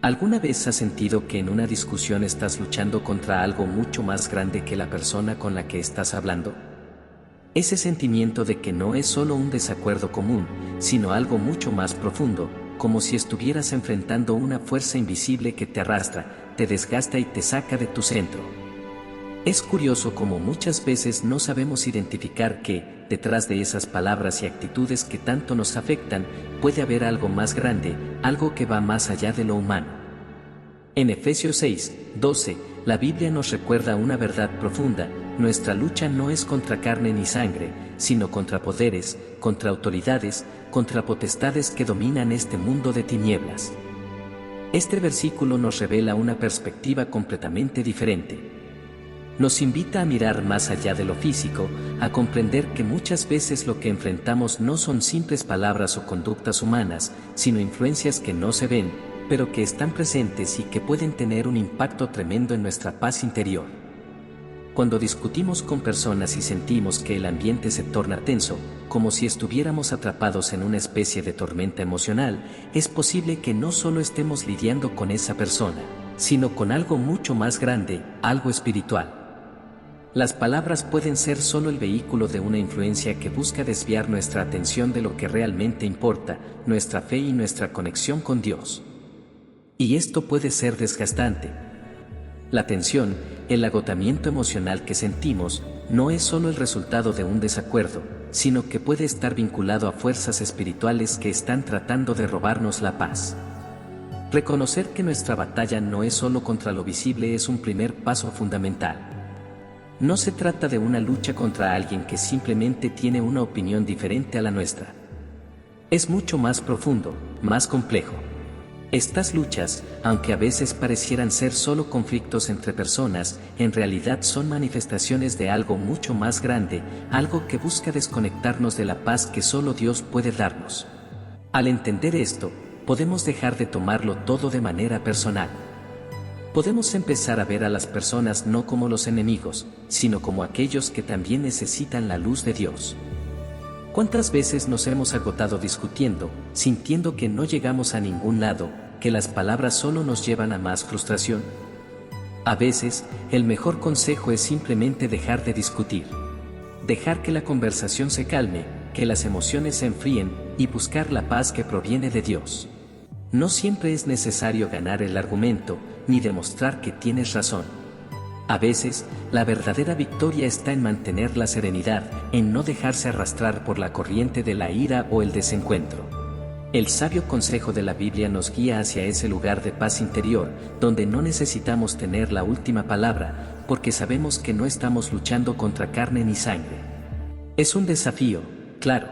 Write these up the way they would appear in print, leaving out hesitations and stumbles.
¿Alguna vez has sentido que en una discusión estás luchando contra algo mucho más grande que la persona con la que estás hablando? Ese sentimiento de que no es solo un desacuerdo común, sino algo mucho más profundo, como si estuvieras enfrentando una fuerza invisible que te arrastra, te desgasta y te saca de tu centro. Es curioso cómo muchas veces no sabemos identificar que, detrás de esas palabras y actitudes que tanto nos afectan, puede haber algo más grande, algo que va más allá de lo humano. En Efesios 6:12, la Biblia nos recuerda una verdad profunda: nuestra lucha no es contra carne ni sangre, sino contra poderes, contra autoridades, contra potestades que dominan este mundo de tinieblas. Este versículo nos revela una perspectiva completamente diferente. Nos invita a mirar más allá de lo físico, a comprender que muchas veces lo que enfrentamos no son simples palabras o conductas humanas, sino influencias que no se ven, pero que están presentes y que pueden tener un impacto tremendo en nuestra paz interior. Cuando discutimos con personas y sentimos que el ambiente se torna tenso, como si estuviéramos atrapados en una especie de tormenta emocional, es posible que no solo estemos lidiando con esa persona, sino con algo mucho más grande, algo espiritual. Las palabras pueden ser solo el vehículo de una influencia que busca desviar nuestra atención de lo que realmente importa, nuestra fe y nuestra conexión con Dios. Y esto puede ser desgastante. La tensión, el agotamiento emocional que sentimos, no es solo el resultado de un desacuerdo, sino que puede estar vinculado a fuerzas espirituales que están tratando de robarnos la paz. Reconocer que nuestra batalla no es solo contra lo visible es un primer paso fundamental. No se trata de una lucha contra alguien que simplemente tiene una opinión diferente a la nuestra. Es mucho más profundo, más complejo. Estas luchas, aunque a veces parecieran ser solo conflictos entre personas, en realidad son manifestaciones de algo mucho más grande, algo que busca desconectarnos de la paz que solo Dios puede darnos. Al entender esto, podemos dejar de tomarlo todo de manera personal. Podemos empezar a ver a las personas no como los enemigos, sino como aquellos que también necesitan la luz de Dios. ¿Cuántas veces nos hemos agotado discutiendo, sintiendo que no llegamos a ningún lado, que las palabras solo nos llevan a más frustración? A veces, el mejor consejo es simplemente dejar de discutir. Dejar que la conversación se calme, que las emociones se enfríen, y buscar la paz que proviene de Dios. No siempre es necesario ganar el argumento, ni demostrar que tienes razón. A veces, la verdadera victoria está en mantener la serenidad, en no dejarse arrastrar por la corriente de la ira o el desencuentro. El sabio consejo de la Biblia nos guía hacia ese lugar de paz interior, donde no necesitamos tener la última palabra, porque sabemos que no estamos luchando contra carne ni sangre. Es un desafío, claro.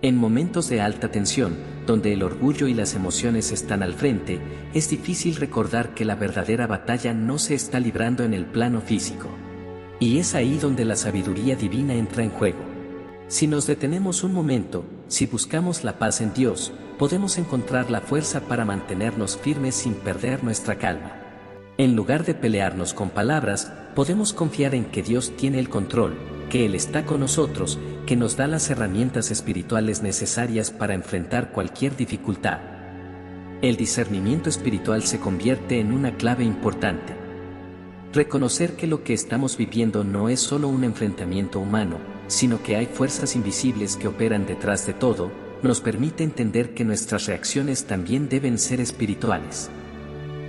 En momentos de alta tensión, donde el orgullo y las emociones están al frente, es difícil recordar que la verdadera batalla no se está librando en el plano físico. Y es ahí donde la sabiduría divina entra en juego. Si nos detenemos un momento, si buscamos la paz en Dios, podemos encontrar la fuerza para mantenernos firmes sin perder nuestra calma. En lugar de pelearnos con palabras, podemos confiar en que Dios tiene el control, que Él está con nosotros, que nos da las herramientas espirituales necesarias para enfrentar cualquier dificultad. El discernimiento espiritual se convierte en una clave importante. Reconocer que lo que estamos viviendo no es solo un enfrentamiento humano, sino que hay fuerzas invisibles que operan detrás de todo, nos permite entender que nuestras reacciones también deben ser espirituales.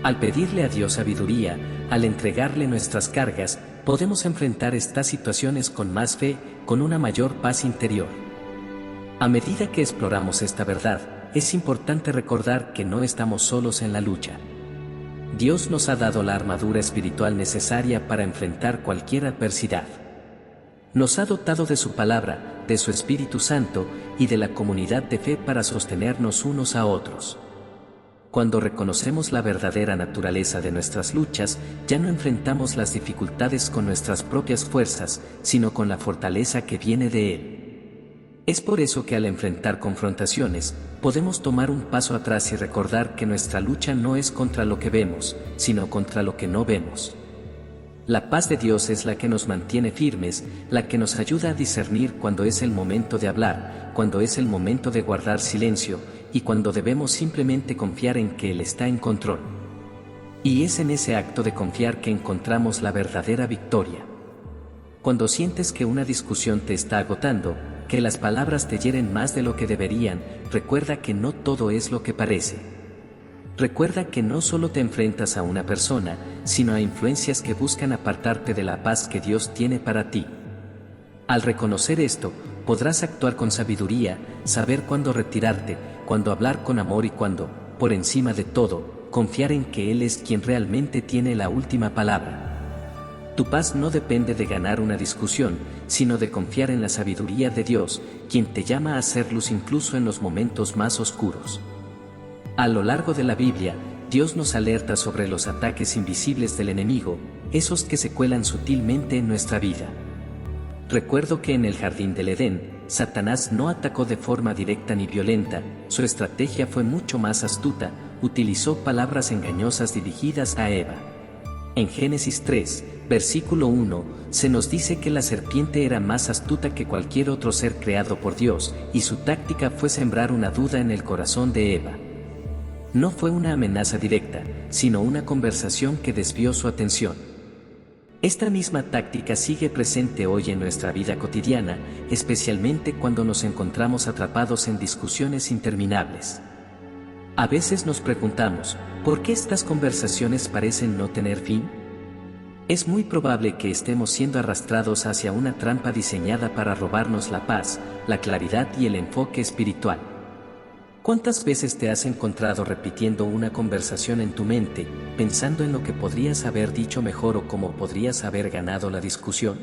Al pedirle a Dios sabiduría, al entregarle nuestras cargas, podemos enfrentar estas situaciones con más fe, con una mayor paz interior. A medida que exploramos esta verdad, es importante recordar que no estamos solos en la lucha. Dios nos ha dado la armadura espiritual necesaria para enfrentar cualquier adversidad. Nos ha dotado de su palabra, de su Espíritu Santo y de la comunidad de fe para sostenernos unos a otros. Cuando reconocemos la verdadera naturaleza de nuestras luchas, ya no enfrentamos las dificultades con nuestras propias fuerzas, sino con la fortaleza que viene de Él. Es por eso que al enfrentar confrontaciones, podemos tomar un paso atrás y recordar que nuestra lucha no es contra lo que vemos, sino contra lo que no vemos. La paz de Dios es la que nos mantiene firmes, la que nos ayuda a discernir cuando es el momento de hablar, cuando es el momento de guardar silencio, y cuando debemos simplemente confiar en que Él está en control. Y es en ese acto de confiar que encontramos la verdadera victoria. Cuando sientes que una discusión te está agotando, que las palabras te hieren más de lo que deberían, recuerda que no todo es lo que parece. Recuerda que no solo te enfrentas a una persona, sino a influencias que buscan apartarte de la paz que Dios tiene para ti. Al reconocer esto, podrás actuar con sabiduría, saber cuándo retirarte, cuándo hablar con amor y cuándo, por encima de todo, confiar en que Él es quien realmente tiene la última palabra. Tu paz no depende de ganar una discusión, sino de confiar en la sabiduría de Dios, quien te llama a hacer luz incluso en los momentos más oscuros. A lo largo de la Biblia, Dios nos alerta sobre los ataques invisibles del enemigo, esos que se cuelan sutilmente en nuestra vida. Recuerdo que en el jardín del Edén, Satanás no atacó de forma directa ni violenta, su estrategia fue mucho más astuta, utilizó palabras engañosas dirigidas a Eva. En Génesis 3, versículo 1, se nos dice que la serpiente era más astuta que cualquier otro ser creado por Dios, y su táctica fue sembrar una duda en el corazón de Eva. No fue una amenaza directa, sino una conversación que desvió su atención. Esta misma táctica sigue presente hoy en nuestra vida cotidiana, especialmente cuando nos encontramos atrapados en discusiones interminables. A veces nos preguntamos, ¿por qué estas conversaciones parecen no tener fin? Es muy probable que estemos siendo arrastrados hacia una trampa diseñada para robarnos la paz, la claridad y el enfoque espiritual. ¿Cuántas veces te has encontrado repitiendo una conversación en tu mente, pensando en lo que podrías haber dicho mejor o cómo podrías haber ganado la discusión?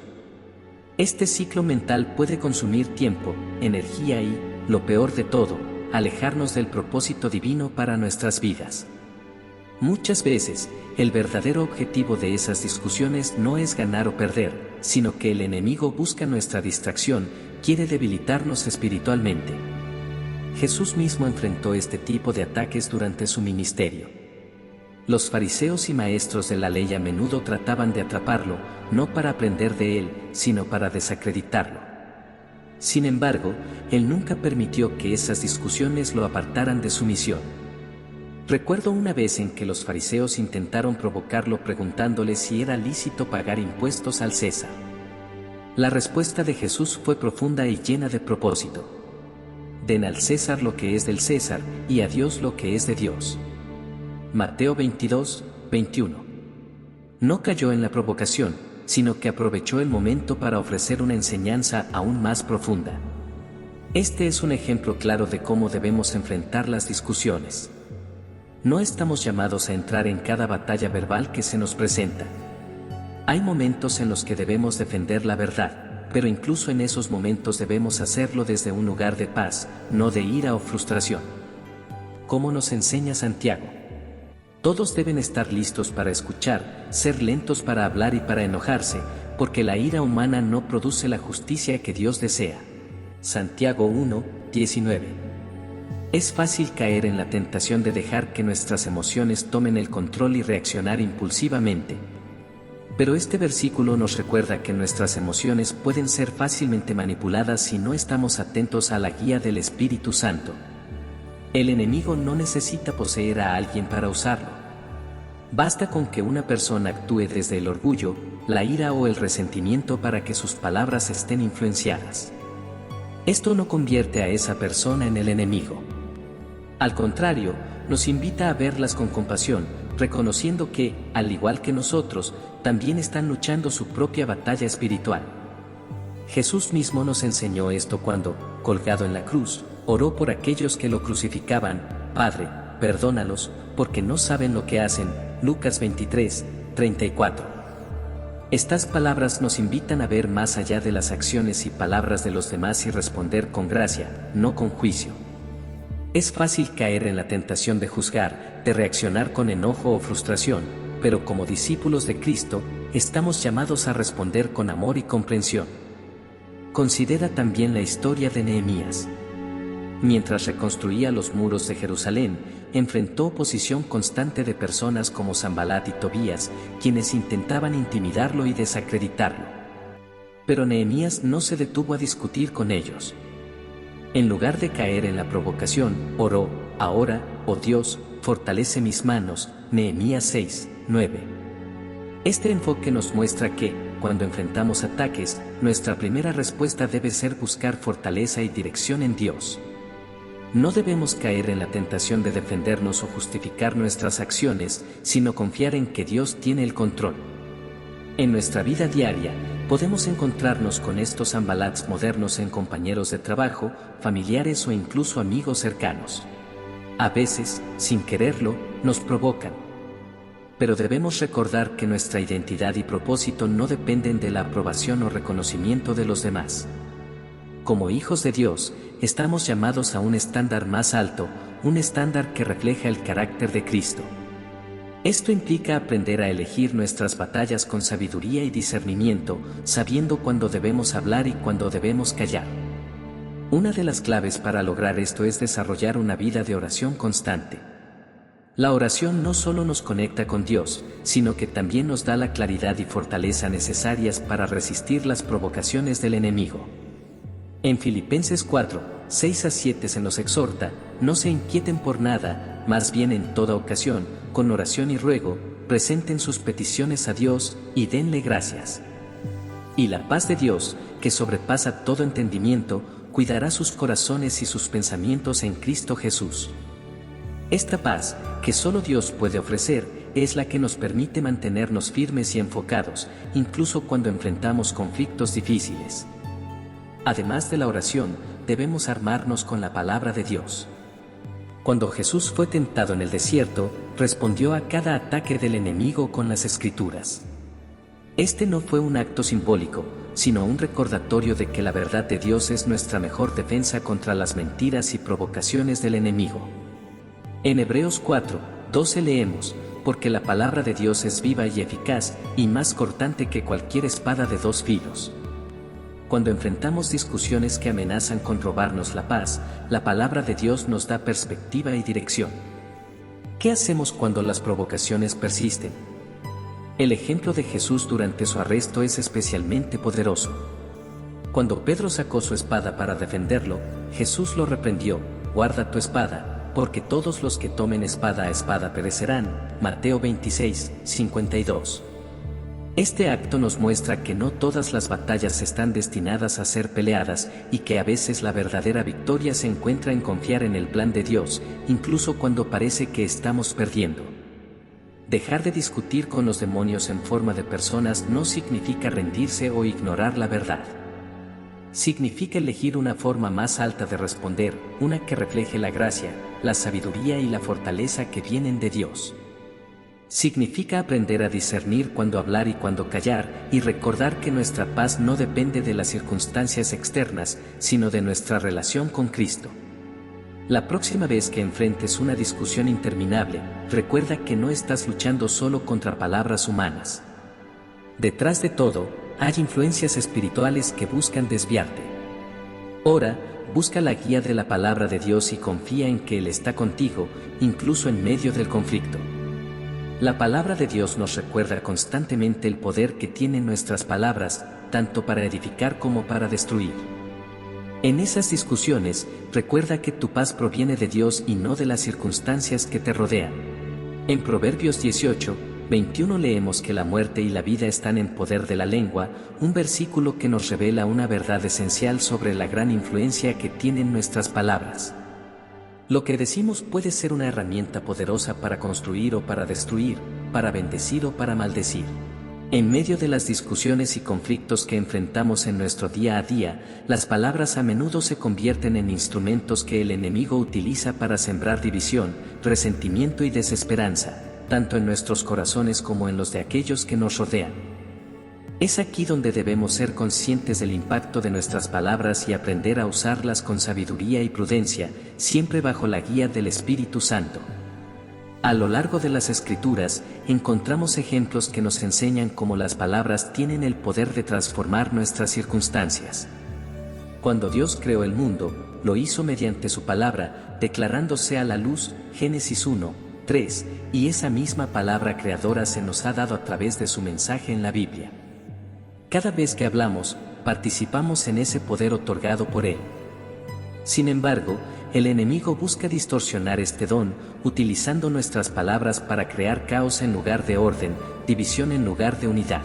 Este ciclo mental puede consumir tiempo, energía y, lo peor de todo, alejarnos del propósito divino para nuestras vidas. Muchas veces, el verdadero objetivo de esas discusiones no es ganar o perder, sino que el enemigo busca nuestra distracción, quiere debilitarnos espiritualmente. Jesús mismo enfrentó este tipo de ataques durante su ministerio. Los fariseos y maestros de la ley a menudo trataban de atraparlo, no para aprender de él, sino para desacreditarlo. Sin embargo, él nunca permitió que esas discusiones lo apartaran de su misión. Recuerdo una vez en que los fariseos intentaron provocarlo preguntándole si era lícito pagar impuestos al César. La respuesta de Jesús fue profunda y llena de propósito. Den al César lo que es del César, y a Dios lo que es de Dios. Mateo 22, 21. No cayó en la provocación, sino que aprovechó el momento para ofrecer una enseñanza aún más profunda. Este es un ejemplo claro de cómo debemos enfrentar las discusiones. No estamos llamados a entrar en cada batalla verbal que se nos presenta. Hay momentos en los que debemos defender la verdad, pero incluso en esos momentos debemos hacerlo desde un lugar de paz, no de ira o frustración. ¿Cómo nos enseña Santiago? Todos deben estar listos para escuchar, ser lentos para hablar y para enojarse, porque la ira humana no produce la justicia que Dios desea. Santiago 1, 19. Es fácil caer en la tentación de dejar que nuestras emociones tomen el control y reaccionar impulsivamente. Pero este versículo nos recuerda que nuestras emociones pueden ser fácilmente manipuladas si no estamos atentos a la guía del Espíritu Santo. El enemigo no necesita poseer a alguien para usarlo. Basta con que una persona actúe desde el orgullo, la ira o el resentimiento para que sus palabras estén influenciadas. Esto no convierte a esa persona en el enemigo. Al contrario, nos invita a verlas con compasión, reconociendo que, al igual que nosotros, también están luchando su propia batalla espiritual. Jesús mismo nos enseñó esto cuando, colgado en la cruz, oró por aquellos que lo crucificaban: Padre, perdónalos, porque no saben lo que hacen. Lucas 23, 34. Estas palabras nos invitan a ver más allá de las acciones y palabras de los demás y responder con gracia, no con juicio. Es fácil caer en la tentación de juzgar, de reaccionar con enojo o frustración, pero como discípulos de Cristo, estamos llamados a responder con amor y comprensión. Considera también la historia de Nehemías. Mientras reconstruía los muros de Jerusalén, enfrentó oposición constante de personas como Sanbalat y Tobías, quienes intentaban intimidarlo y desacreditarlo. Pero Nehemías no se detuvo a discutir con ellos. En lugar de caer en la provocación, oró: ahora, oh Dios, fortalece mis manos, Nehemías 6, 9. Este enfoque nos muestra que, cuando enfrentamos ataques, nuestra primera respuesta debe ser buscar fortaleza y dirección en Dios. No debemos caer en la tentación de defendernos o justificar nuestras acciones, sino confiar en que Dios tiene el control. En nuestra vida diaria, podemos encontrarnos con estos Sanbalats modernos en compañeros de trabajo, familiares o incluso amigos cercanos. A veces, sin quererlo, nos provocan. Pero debemos recordar que nuestra identidad y propósito no dependen de la aprobación o reconocimiento de los demás. Como hijos de Dios, estamos llamados a un estándar más alto, un estándar que refleja el carácter de Cristo. Esto implica aprender a elegir nuestras batallas con sabiduría y discernimiento, sabiendo cuándo debemos hablar y cuándo debemos callar. Una de las claves para lograr esto es desarrollar una vida de oración constante. La oración no solo nos conecta con Dios, sino que también nos da la claridad y fortaleza necesarias para resistir las provocaciones del enemigo. En Filipenses 4, 6-7 se nos exhorta: no se inquieten por nada, más bien en toda ocasión, con oración y ruego, presenten sus peticiones a Dios y denle gracias. Y la paz de Dios, que sobrepasa todo entendimiento, cuidará sus corazones y sus pensamientos en Cristo Jesús. Esta paz, que solo Dios puede ofrecer, es la que nos permite mantenernos firmes y enfocados, incluso cuando enfrentamos conflictos difíciles. Además de la oración, debemos armarnos con la palabra de Dios. Cuando Jesús fue tentado en el desierto, respondió a cada ataque del enemigo con las Escrituras. Este no fue un acto simbólico, sino un recordatorio de que la verdad de Dios es nuestra mejor defensa contra las mentiras y provocaciones del enemigo. En Hebreos 4, 12 leemos: porque la palabra de Dios es viva y eficaz, y más cortante que cualquier espada de dos filos. Cuando enfrentamos discusiones que amenazan con robarnos la paz, la palabra de Dios nos da perspectiva y dirección. ¿Qué hacemos cuando las provocaciones persisten? El ejemplo de Jesús durante su arresto es especialmente poderoso. Cuando Pedro sacó su espada para defenderlo, Jesús lo reprendió: guarda tu espada, porque todos los que tomen espada a espada perecerán. Mateo 26, 52. Este acto nos muestra que no todas las batallas están destinadas a ser peleadas y que a veces la verdadera victoria se encuentra en confiar en el plan de Dios, incluso cuando parece que estamos perdiendo. Dejar de discutir con los demonios en forma de personas no significa rendirse o ignorar la verdad. Significa elegir una forma más alta de responder, una que refleje la gracia, la sabiduría y la fortaleza que vienen de Dios. Significa aprender a discernir cuándo hablar y cuándo callar, y recordar que nuestra paz no depende de las circunstancias externas, sino de nuestra relación con Cristo. La próxima vez que enfrentes una discusión interminable, recuerda que no estás luchando solo contra palabras humanas. Detrás de todo, hay influencias espirituales que buscan desviarte. Ora, busca la guía de la palabra de Dios y confía en que Él está contigo, incluso en medio del conflicto. La palabra de Dios nos recuerda constantemente el poder que tienen nuestras palabras, tanto para edificar como para destruir. En esas discusiones, recuerda que tu paz proviene de Dios y no de las circunstancias que te rodean. En Proverbios 18, 21 leemos que la muerte y la vida están en poder de la lengua, un versículo que nos revela una verdad esencial sobre la gran influencia que tienen nuestras palabras. Lo que decimos puede ser una herramienta poderosa para construir o para destruir, para bendecir o para maldecir. En medio de las discusiones y conflictos que enfrentamos en nuestro día a día, las palabras a menudo se convierten en instrumentos que el enemigo utiliza para sembrar división, resentimiento y desesperanza, tanto en nuestros corazones como en los de aquellos que nos rodean. Es aquí donde debemos ser conscientes del impacto de nuestras palabras y aprender a usarlas con sabiduría y prudencia, siempre bajo la guía del Espíritu Santo. A lo largo de las Escrituras, encontramos ejemplos que nos enseñan cómo las palabras tienen el poder de transformar nuestras circunstancias. Cuando Dios creó el mundo, lo hizo mediante su palabra, declarándose a la luz, Génesis 1, 3, y esa misma palabra creadora se nos ha dado a través de su mensaje en la Biblia. Cada vez que hablamos, participamos en ese poder otorgado por Él. Sin embargo, el enemigo busca distorsionar este don, utilizando nuestras palabras para crear caos en lugar de orden, división en lugar de unidad.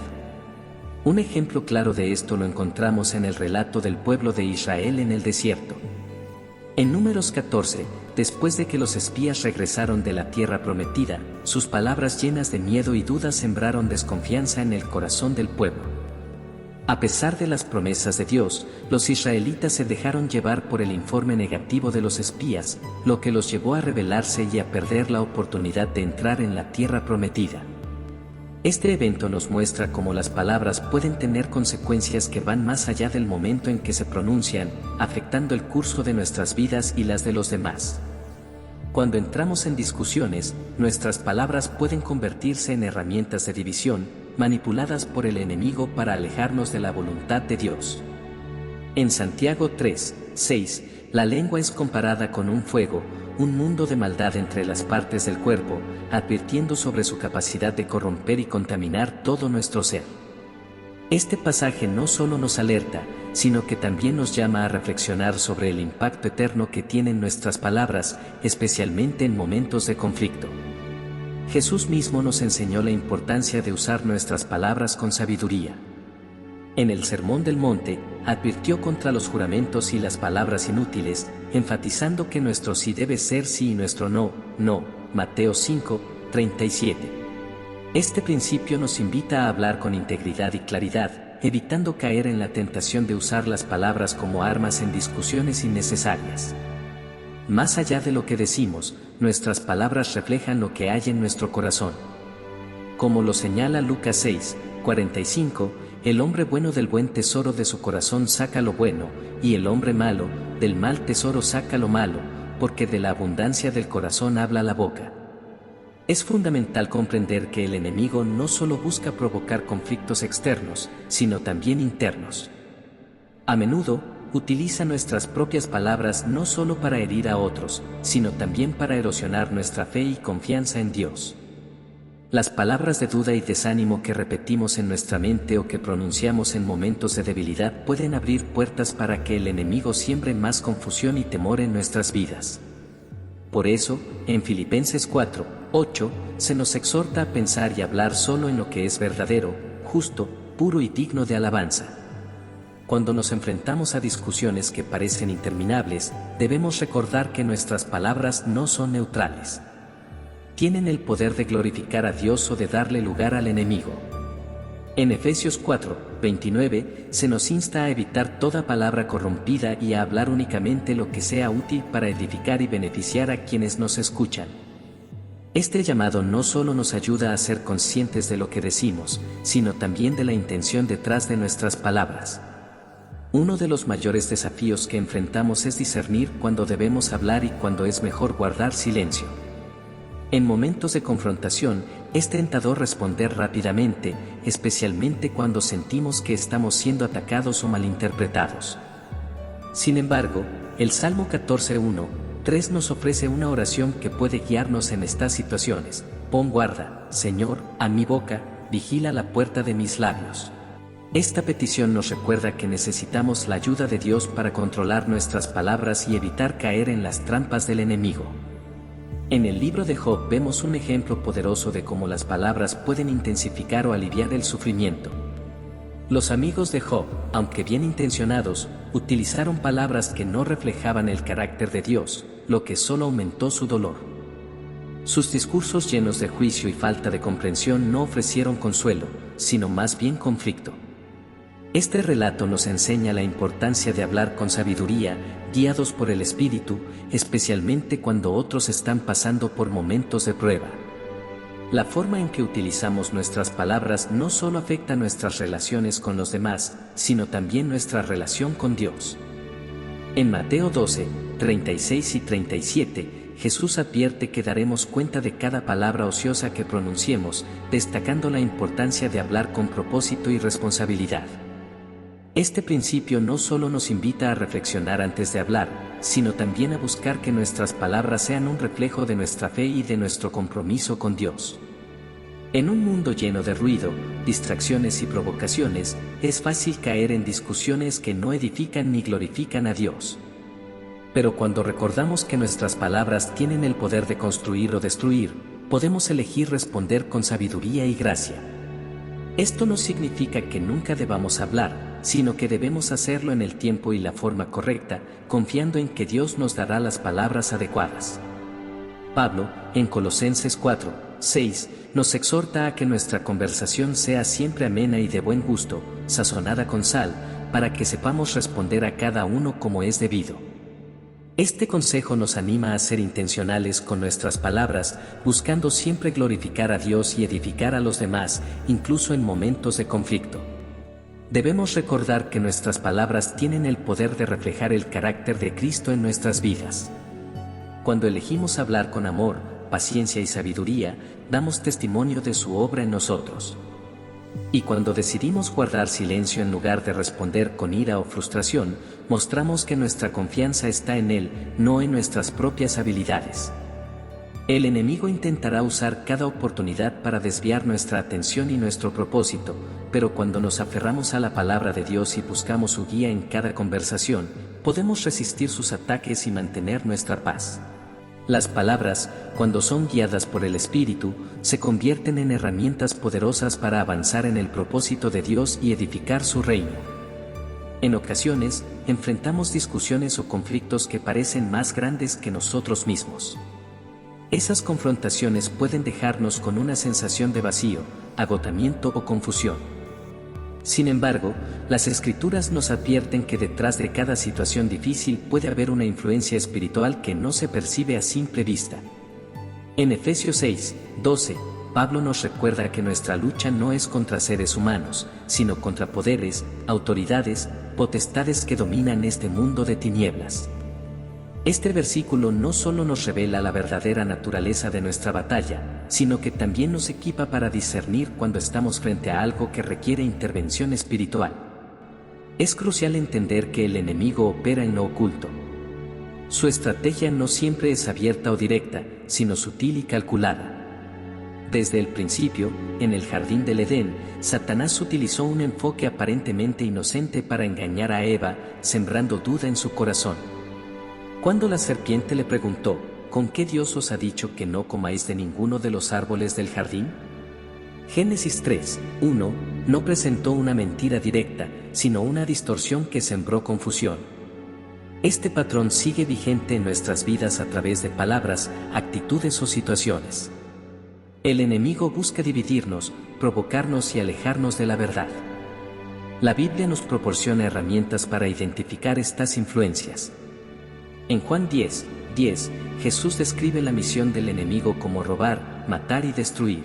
Un ejemplo claro de esto lo encontramos en el relato del pueblo de Israel en el desierto. En Números 14, después de que los espías regresaron de la tierra prometida, sus palabras llenas de miedo y dudas sembraron desconfianza en el corazón del pueblo. A pesar de las promesas de Dios, los israelitas se dejaron llevar por el informe negativo de los espías, lo que los llevó a rebelarse y a perder la oportunidad de entrar en la tierra prometida. Este evento nos muestra cómo las palabras pueden tener consecuencias que van más allá del momento en que se pronuncian, afectando el curso de nuestras vidas y las de los demás. Cuando entramos en discusiones, nuestras palabras pueden convertirse en herramientas de división, manipuladas por el enemigo para alejarnos de la voluntad de Dios. En Santiago 3:6, la lengua es comparada con un fuego, un mundo de maldad entre las partes del cuerpo, advirtiendo sobre su capacidad de corromper y contaminar todo nuestro ser. Este pasaje no solo nos alerta, sino que también nos llama a reflexionar sobre el impacto eterno que tienen nuestras palabras, especialmente en momentos de conflicto. Jesús mismo nos enseñó la importancia de usar nuestras palabras con sabiduría. En el Sermón del Monte, advirtió contra los juramentos y las palabras inútiles, enfatizando que nuestro sí debe ser sí y nuestro no, no. Mateo 5:37. Este principio nos invita a hablar con integridad y claridad, evitando caer en la tentación de usar las palabras como armas en discusiones innecesarias. Más allá de lo que decimos, nuestras palabras reflejan lo que hay en nuestro corazón. Como lo señala Lucas 6:45, el hombre bueno del buen tesoro de su corazón saca lo bueno, y el hombre malo, del mal tesoro saca lo malo, porque de la abundancia del corazón habla la boca. Es fundamental comprender que el enemigo no solo busca provocar conflictos externos, sino también internos. A menudo, utiliza nuestras propias palabras no solo para herir a otros, sino también para erosionar nuestra fe y confianza en Dios. Las palabras de duda y desánimo que repetimos en nuestra mente o que pronunciamos en momentos de debilidad pueden abrir puertas para que el enemigo siembre más confusión y temor en nuestras vidas. Por eso, en Filipenses 4:8, se nos exhorta a pensar y hablar solo en lo que es verdadero, justo, puro y digno de alabanza. Cuando nos enfrentamos a discusiones que parecen interminables, debemos recordar que nuestras palabras no son neutrales. Tienen el poder de glorificar a Dios o de darle lugar al enemigo. En Efesios 4:29, se nos insta a evitar toda palabra corrompida y a hablar únicamente lo que sea útil para edificar y beneficiar a quienes nos escuchan. Este llamado no solo nos ayuda a ser conscientes de lo que decimos, sino también de la intención detrás de nuestras palabras. Uno de los mayores desafíos que enfrentamos es discernir cuándo debemos hablar y cuándo es mejor guardar silencio. En momentos de confrontación, es tentador responder rápidamente, especialmente cuando sentimos que estamos siendo atacados o malinterpretados. Sin embargo, el Salmo 14:1-3 nos ofrece una oración que puede guiarnos en estas situaciones. Pon guarda, Señor, a mi boca, vigila la puerta de mis labios. Esta petición nos recuerda que necesitamos la ayuda de Dios para controlar nuestras palabras y evitar caer en las trampas del enemigo. En el libro de Job vemos un ejemplo poderoso de cómo las palabras pueden intensificar o aliviar el sufrimiento. Los amigos de Job, aunque bien intencionados, utilizaron palabras que no reflejaban el carácter de Dios, lo que solo aumentó su dolor. Sus discursos llenos de juicio y falta de comprensión no ofrecieron consuelo, sino más bien conflicto. Este relato nos enseña la importancia de hablar con sabiduría, guiados por el Espíritu, especialmente cuando otros están pasando por momentos de prueba. La forma en que utilizamos nuestras palabras no solo afecta nuestras relaciones con los demás, sino también nuestra relación con Dios. En Mateo 12:36 y 37, Jesús advierte que daremos cuenta de cada palabra ociosa que pronunciemos, destacando la importancia de hablar con propósito y responsabilidad. Este principio no solo nos invita a reflexionar antes de hablar, sino también a buscar que nuestras palabras sean un reflejo de nuestra fe y de nuestro compromiso con Dios. En un mundo lleno de ruido, distracciones y provocaciones, es fácil caer en discusiones que no edifican ni glorifican a Dios. Pero cuando recordamos que nuestras palabras tienen el poder de construir o destruir, podemos elegir responder con sabiduría y gracia. Esto no significa que nunca debamos hablar, sino que debemos hacerlo en el tiempo y la forma correcta, confiando en que Dios nos dará las palabras adecuadas. Pablo, en Colosenses 4, 6, nos exhorta a que nuestra conversación sea siempre amena y de buen gusto, sazonada con sal, para que sepamos responder a cada uno como es debido. Este consejo nos anima a ser intencionales con nuestras palabras, buscando siempre glorificar a Dios y edificar a los demás, incluso en momentos de conflicto. Debemos recordar que nuestras palabras tienen el poder de reflejar el carácter de Cristo en nuestras vidas. Cuando elegimos hablar con amor, paciencia y sabiduría, damos testimonio de su obra en nosotros. Y cuando decidimos guardar silencio en lugar de responder con ira o frustración, mostramos que nuestra confianza está en Él, no en nuestras propias habilidades. El enemigo intentará usar cada oportunidad para desviar nuestra atención y nuestro propósito, pero cuando nos aferramos a la palabra de Dios y buscamos su guía en cada conversación, podemos resistir sus ataques y mantener nuestra paz. Las palabras, cuando son guiadas por el Espíritu, se convierten en herramientas poderosas para avanzar en el propósito de Dios y edificar su reino. En ocasiones, enfrentamos discusiones o conflictos que parecen más grandes que nosotros mismos. Esas confrontaciones pueden dejarnos con una sensación de vacío, agotamiento o confusión. Sin embargo, las Escrituras nos advierten que detrás de cada situación difícil puede haber una influencia espiritual que no se percibe a simple vista. En Efesios 6, 12, Pablo nos recuerda que nuestra lucha no es contra seres humanos, sino contra poderes, autoridades, potestades que dominan este mundo de tinieblas. Este versículo no solo nos revela la verdadera naturaleza de nuestra batalla, sino que también nos equipa para discernir cuando estamos frente a algo que requiere intervención espiritual. Es crucial entender que el enemigo opera en lo oculto. Su estrategia no siempre es abierta o directa, sino sutil y calculada. Desde el principio, en el jardín del Edén, Satanás utilizó un enfoque aparentemente inocente para engañar a Eva, sembrando duda en su corazón. Cuando la serpiente le preguntó, ¿con qué Dios os ha dicho que no comáis de ninguno de los árboles del jardín? Génesis 3, 1, no presentó una mentira directa, sino una distorsión que sembró confusión. Este patrón sigue vigente en nuestras vidas a través de palabras, actitudes o situaciones. El enemigo busca dividirnos, provocarnos y alejarnos de la verdad. La Biblia nos proporciona herramientas para identificar estas influencias. En Juan 10, 10, Jesús describe la misión del enemigo como robar, matar y destruir.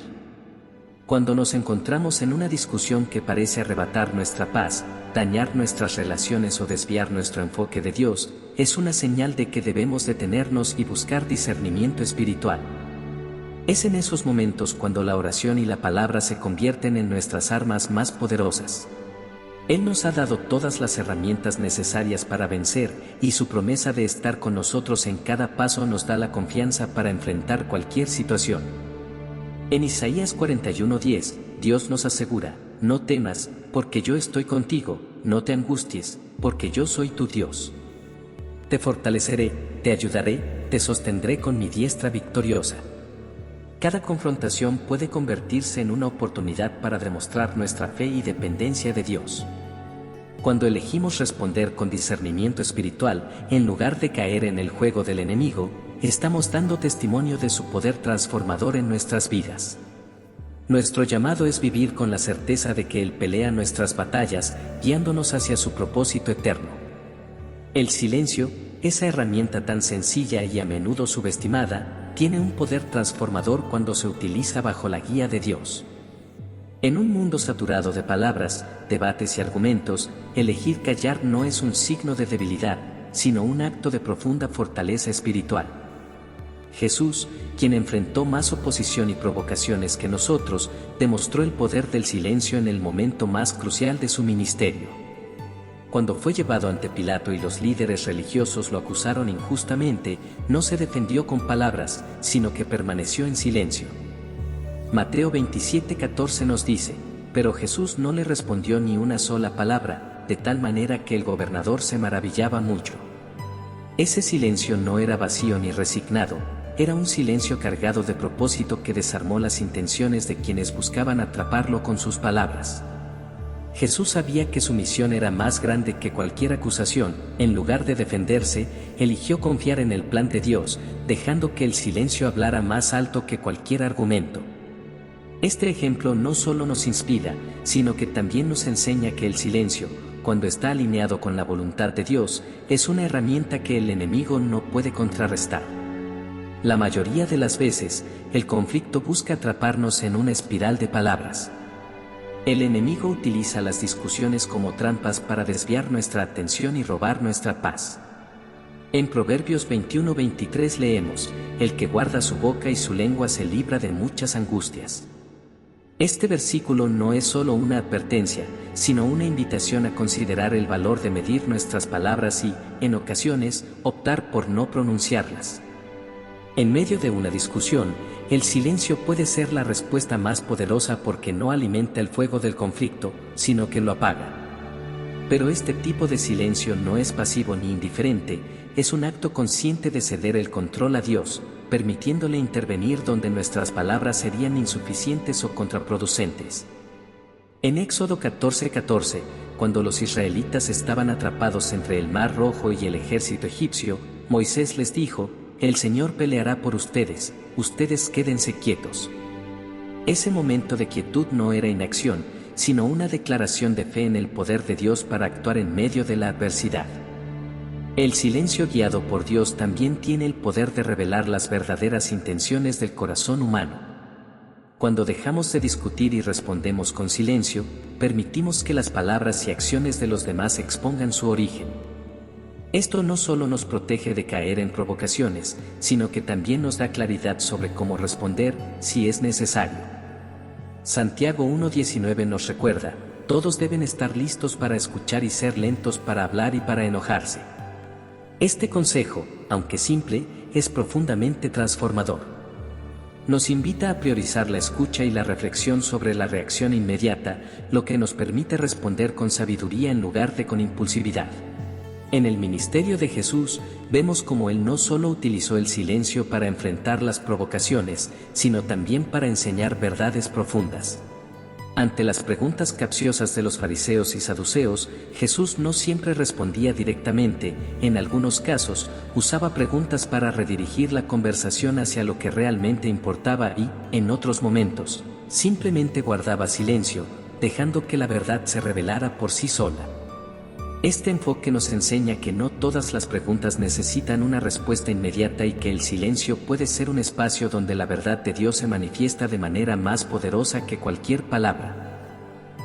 Cuando nos encontramos en una discusión que parece arrebatar nuestra paz, dañar nuestras relaciones o desviar nuestro enfoque de Dios, es una señal de que debemos detenernos y buscar discernimiento espiritual. Es en esos momentos cuando la oración y la palabra se convierten en nuestras armas más poderosas. Él nos ha dado todas las herramientas necesarias para vencer, y su promesa de estar con nosotros en cada paso nos da la confianza para enfrentar cualquier situación. En Isaías 41:10, Dios nos asegura, no temas, porque yo estoy contigo, no te angusties, porque yo soy tu Dios. Te fortaleceré, te ayudaré, te sostendré con mi diestra victoriosa. Cada confrontación puede convertirse en una oportunidad para demostrar nuestra fe y dependencia de Dios. Cuando elegimos responder con discernimiento espiritual, en lugar de caer en el juego del enemigo, estamos dando testimonio de su poder transformador en nuestras vidas. Nuestro llamado es vivir con la certeza de que Él pelea nuestras batallas, guiándonos hacia su propósito eterno. El silencio, esa herramienta tan sencilla y a menudo subestimada, tiene un poder transformador cuando se utiliza bajo la guía de Dios. En un mundo saturado de palabras, debates y argumentos, elegir callar no es un signo de debilidad, sino un acto de profunda fortaleza espiritual. Jesús, quien enfrentó más oposición y provocaciones que nosotros, demostró el poder del silencio en el momento más crucial de su ministerio. Cuando fue llevado ante Pilato y los líderes religiosos lo acusaron injustamente, no se defendió con palabras, sino que permaneció en silencio. Mateo 27:14 nos dice, pero Jesús no le respondió ni una sola palabra, de tal manera que el gobernador se maravillaba mucho. Ese silencio no era vacío ni resignado, era un silencio cargado de propósito que desarmó las intenciones de quienes buscaban atraparlo con sus palabras. Jesús sabía que su misión era más grande que cualquier acusación. En lugar de defenderse, eligió confiar en el plan de Dios, dejando que el silencio hablara más alto que cualquier argumento. Este ejemplo no solo nos inspira, sino que también nos enseña que el silencio, cuando está alineado con la voluntad de Dios, es una herramienta que el enemigo no puede contrarrestar. La mayoría de las veces, el conflicto busca atraparnos en una espiral de palabras. El enemigo utiliza las discusiones como trampas para desviar nuestra atención y robar nuestra paz. En Proverbios 21:23 leemos: el que guarda su boca y su lengua se libra de muchas angustias. Este versículo no es solo una advertencia, sino una invitación a considerar el valor de medir nuestras palabras y, en ocasiones, optar por no pronunciarlas. En medio de una discusión, el silencio puede ser la respuesta más poderosa porque no alimenta el fuego del conflicto, sino que lo apaga. Pero este tipo de silencio no es pasivo ni indiferente, es un acto consciente de ceder el control a Dios, permitiéndole intervenir donde nuestras palabras serían insuficientes o contraproducentes. En Éxodo 14:14, cuando los israelitas estaban atrapados entre el Mar Rojo y el ejército egipcio, Moisés les dijo: el Señor peleará por ustedes, ustedes quédense quietos. Ese momento de quietud no era inacción, sino una declaración de fe en el poder de Dios para actuar en medio de la adversidad. El silencio guiado por Dios también tiene el poder de revelar las verdaderas intenciones del corazón humano. Cuando dejamos de discutir y respondemos con silencio, permitimos que las palabras y acciones de los demás expongan su origen. Esto no solo nos protege de caer en provocaciones, sino que también nos da claridad sobre cómo responder, si es necesario. Santiago 1:19 nos recuerda: todos deben estar listos para escuchar y ser lentos para hablar y para enojarse. Este consejo, aunque simple, es profundamente transformador. Nos invita a priorizar la escucha y la reflexión sobre la reacción inmediata, lo que nos permite responder con sabiduría en lugar de con impulsividad. En el ministerio de Jesús, vemos cómo Él no solo utilizó el silencio para enfrentar las provocaciones, sino también para enseñar verdades profundas. Ante las preguntas capciosas de los fariseos y saduceos, Jesús no siempre respondía directamente, en algunos casos, usaba preguntas para redirigir la conversación hacia lo que realmente importaba y, en otros momentos, simplemente guardaba silencio, dejando que la verdad se revelara por sí sola. Este enfoque nos enseña que no todas las preguntas necesitan una respuesta inmediata y que el silencio puede ser un espacio donde la verdad de Dios se manifiesta de manera más poderosa que cualquier palabra.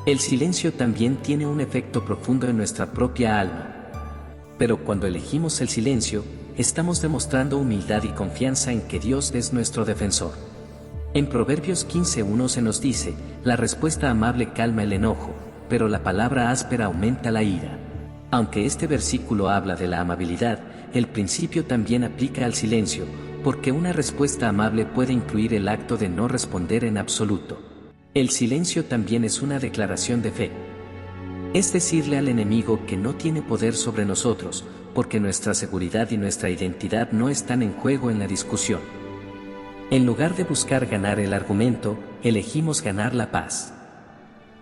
El silencio también tiene un efecto profundo en nuestra propia alma. Pero cuando elegimos el silencio, estamos demostrando humildad y confianza en que Dios es nuestro defensor. En Proverbios 15:1 se nos dice: la respuesta amable calma el enojo, pero la palabra áspera aumenta la ira. Aunque este versículo habla de la amabilidad, el principio también aplica al silencio, porque una respuesta amable puede incluir el acto de no responder en absoluto. El silencio también es una declaración de fe. Es decirle al enemigo que no tiene poder sobre nosotros, porque nuestra seguridad y nuestra identidad no están en juego en la discusión. En lugar de buscar ganar el argumento, elegimos ganar la paz.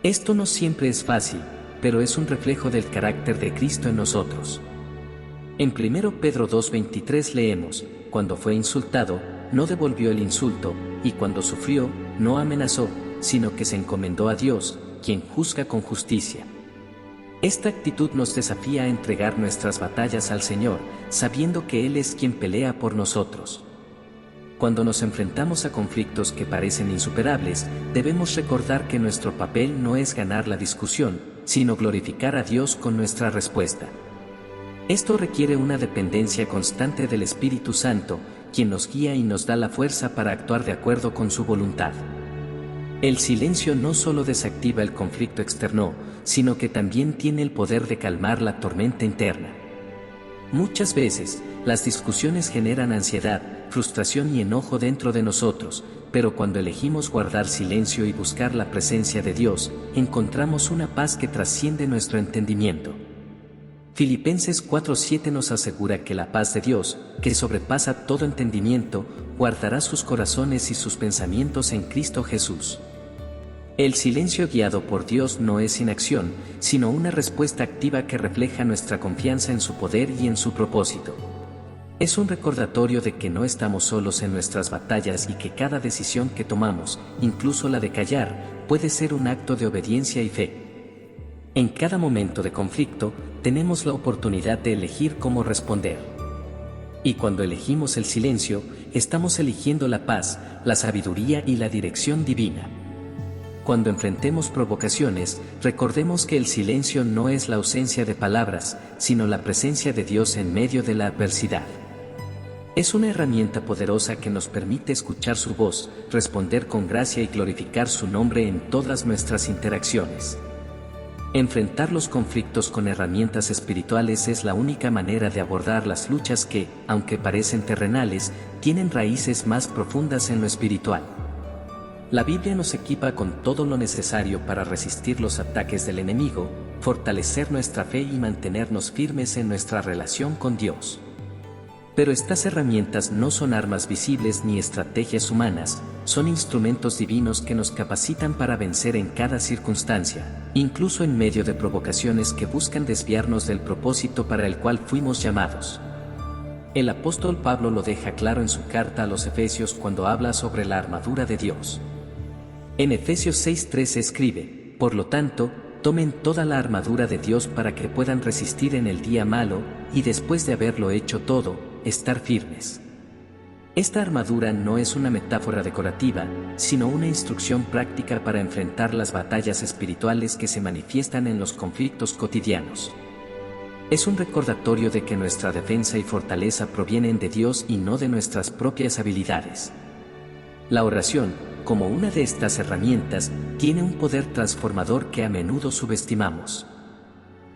Esto no siempre es fácil, pero es un reflejo del carácter de Cristo en nosotros. En 1 Pedro 2:23 leemos: cuando fue insultado, no devolvió el insulto, y cuando sufrió, no amenazó, sino que se encomendó a Dios, quien juzga con justicia. Esta actitud nos desafía a entregar nuestras batallas al Señor, sabiendo que Él es quien pelea por nosotros. Cuando nos enfrentamos a conflictos que parecen insuperables, debemos recordar que nuestro papel no es ganar la discusión, sino glorificar a Dios con nuestra respuesta. Esto requiere una dependencia constante del Espíritu Santo, quien nos guía y nos da la fuerza para actuar de acuerdo con su voluntad. El silencio no solo desactiva el conflicto externo, sino que también tiene el poder de calmar la tormenta interna. Muchas veces, las discusiones generan ansiedad, frustración y enojo dentro de nosotros, pero cuando elegimos guardar silencio y buscar la presencia de Dios, encontramos una paz que trasciende nuestro entendimiento. Filipenses 4:7 nos asegura que la paz de Dios, que sobrepasa todo entendimiento, guardará sus corazones y sus pensamientos en Cristo Jesús. El silencio guiado por Dios no es inacción, sino una respuesta activa que refleja nuestra confianza en su poder y en su propósito. Es un recordatorio de que no estamos solos en nuestras batallas y que cada decisión que tomamos, incluso la de callar, puede ser un acto de obediencia y fe. En cada momento de conflicto, tenemos la oportunidad de elegir cómo responder. Y cuando elegimos el silencio, estamos eligiendo la paz, la sabiduría y la dirección divina. Cuando enfrentemos provocaciones, recordemos que el silencio no es la ausencia de palabras, sino la presencia de Dios en medio de la adversidad. Es una herramienta poderosa que nos permite escuchar su voz, responder con gracia y glorificar su nombre en todas nuestras interacciones. Enfrentar los conflictos con herramientas espirituales es la única manera de abordar las luchas que, aunque parecen terrenales, tienen raíces más profundas en lo espiritual. La Biblia nos equipa con todo lo necesario para resistir los ataques del enemigo, fortalecer nuestra fe y mantenernos firmes en nuestra relación con Dios. Pero estas herramientas no son armas visibles ni estrategias humanas, son instrumentos divinos que nos capacitan para vencer en cada circunstancia, incluso en medio de provocaciones que buscan desviarnos del propósito para el cual fuimos llamados. El apóstol Pablo lo deja claro en su carta a los Efesios cuando habla sobre la armadura de Dios. En Efesios 6:13 escribe: por lo tanto, tomen toda la armadura de Dios para que puedan resistir en el día malo, y después de haberlo hecho todo, estar firmes. Esta armadura no es una metáfora decorativa, sino una instrucción práctica para enfrentar las batallas espirituales que se manifiestan en los conflictos cotidianos. Es un recordatorio de que nuestra defensa y fortaleza provienen de Dios y no de nuestras propias habilidades. La oración, como una de estas herramientas, tiene un poder transformador que a menudo subestimamos.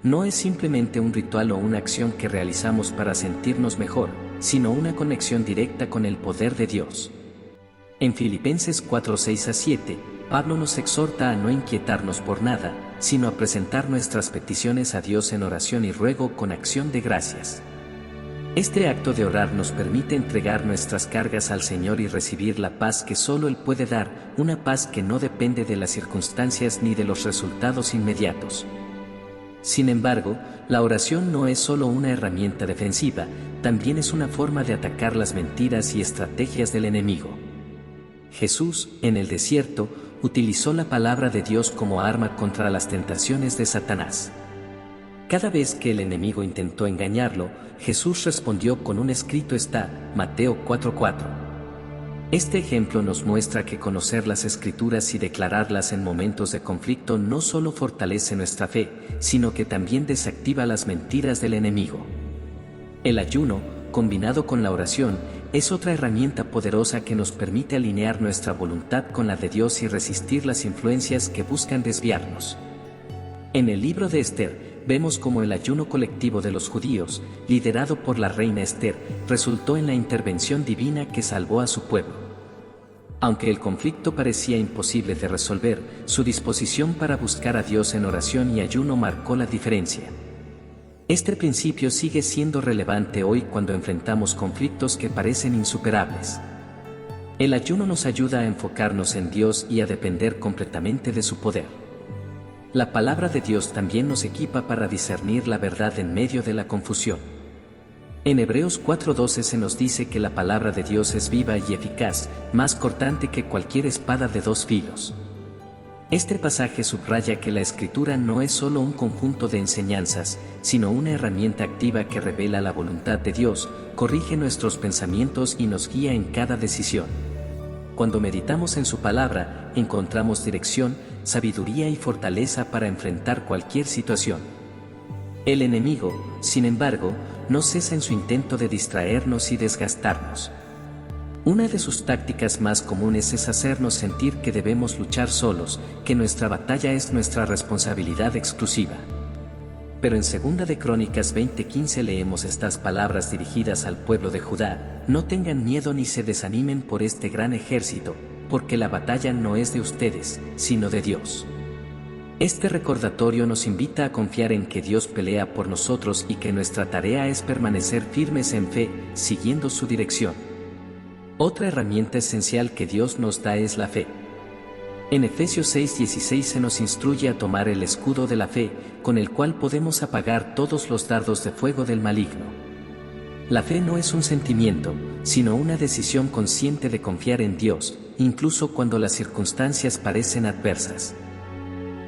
No es simplemente un ritual o una acción que realizamos para sentirnos mejor, sino una conexión directa con el poder de Dios. En Filipenses 4:6-7, Pablo nos exhorta a no inquietarnos por nada, sino a presentar nuestras peticiones a Dios en oración y ruego con acción de gracias. Este acto de orar nos permite entregar nuestras cargas al Señor y recibir la paz que solo Él puede dar, una paz que no depende de las circunstancias ni de los resultados inmediatos. Sin embargo, la oración no es solo una herramienta defensiva, también es una forma de atacar las mentiras y estrategias del enemigo. Jesús, en el desierto, utilizó la palabra de Dios como arma contra las tentaciones de Satanás. Cada vez que el enemigo intentó engañarlo, Jesús respondió con un escrito está, Mateo 4:4. Este ejemplo nos muestra que conocer las Escrituras y declararlas en momentos de conflicto no solo fortalece nuestra fe, sino que también desactiva las mentiras del enemigo. El ayuno, combinado con la oración, es otra herramienta poderosa que nos permite alinear nuestra voluntad con la de Dios y resistir las influencias que buscan desviarnos. En el libro de Esther, vemos cómo el ayuno colectivo de los judíos, liderado por la reina Esther, resultó en la intervención divina que salvó a su pueblo. Aunque el conflicto parecía imposible de resolver, su disposición para buscar a Dios en oración y ayuno marcó la diferencia. Este principio sigue siendo relevante hoy cuando enfrentamos conflictos que parecen insuperables. El ayuno nos ayuda a enfocarnos en Dios y a depender completamente de su poder. La palabra de Dios también nos equipa para discernir la verdad en medio de la confusión. En Hebreos 4:12 se nos dice que la palabra de Dios es viva y eficaz, más cortante que cualquier espada de dos filos. Este pasaje subraya que la Escritura no es solo un conjunto de enseñanzas, sino una herramienta activa que revela la voluntad de Dios, corrige nuestros pensamientos y nos guía en cada decisión. Cuando meditamos en su palabra, encontramos dirección, sabiduría y fortaleza para enfrentar cualquier situación. El enemigo, sin embargo, no cesa en su intento de distraernos y desgastarnos. Una de sus tácticas más comunes es hacernos sentir que debemos luchar solos, que nuestra batalla es nuestra responsabilidad exclusiva. Pero en 2 de Crónicas 20:15 leemos estas palabras dirigidas al pueblo de Judá: no tengan miedo ni se desanimen por este gran ejército, porque la batalla no es de ustedes, sino de Dios. Este recordatorio nos invita a confiar en que Dios pelea por nosotros y que nuestra tarea es permanecer firmes en fe, siguiendo su dirección. Otra herramienta esencial que Dios nos da es la fe. En Efesios 6:16 se nos instruye a tomar el escudo de la fe, con el cual podemos apagar todos los dardos de fuego del maligno. La fe no es un sentimiento, sino una decisión consciente de confiar en Dios, incluso cuando las circunstancias parecen adversas.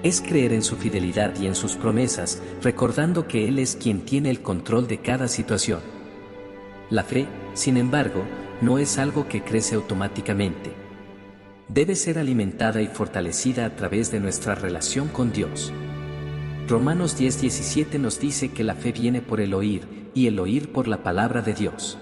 Es creer en su fidelidad y en sus promesas, recordando que Él es quien tiene el control de cada situación. La fe, sin embargo, no es algo que crece automáticamente. Debe ser alimentada y fortalecida a través de nuestra relación con Dios. Romanos 10:17 nos dice que la fe viene por el oír, y el oír por la palabra de Dios.